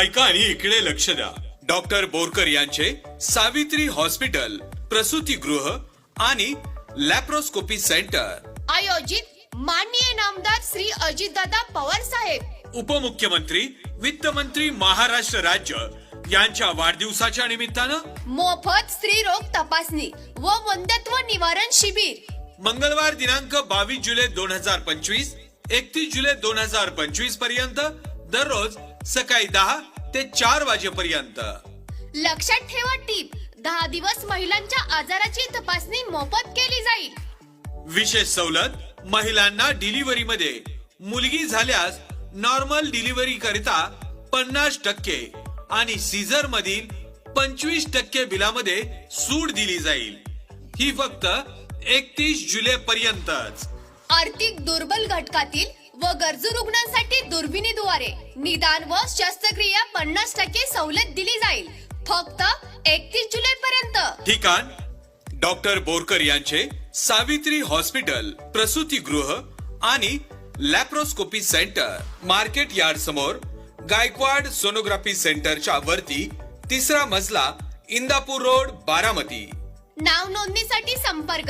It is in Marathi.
ऐका आणि इकडे लक्ष द्या. डॉक्टर बोरकर यांचे सावित्री हॉस्पिटल, प्रसूतीगृह आणि लॅप्रोस्कोपी सेंटर आयोजित माननीय नामदार श्री अजितदादा पवार साहेब, उपमुख्यमंत्री, वित्त मंत्री महाराष्ट्र राज्य यांच्या वाढदिवसाच्या निमित्तानं मोफत स्त्रीरोग तपासणी व वंध्यत्व निवारण शिबिर मंगळवार दिनांक 22 जुलै 2025 31 जुलै 2025 पर्यंत दररोज सकाळी 10 ते 4 वाजेपर्यंत. लक्षात ठेवा टीप, 10 दिवस महिलांच्या आजाराची तपासणी मोफत केली जाईल. विशेष सवलत, महिलांना डिलिव्हरी मध्ये मुलगी झाल्यास नॉर्मल डिलिव्हरी करिता 50% आणि सीझर मधील 25% बिलामध्ये सूट दिली जाईल. ही फक्त 31 जुलै पर्यंतच. आर्थिक दुर्बल घटकातील व गरजू रुग्णांसाठी दुर्बिणीद्वारे निदान व शस्त्रक्रिया 50% सवलत दिली जाईल. फक्त 31 जुलै पर्यंत. ठिकाण डॉक्टर बोरकर यांचे सावित्री हॉस्पिटल, प्रसूतीगृह आणि लॅप्रोस्कोपी सेंटर, मार्केट यार्ड समोर, गायकवाड सोनोग्राफी सेंटरच्या वरती, 3रा मजला, इंदापूर रोड, बारामती. नाव नोंदणीसाठी संपर्क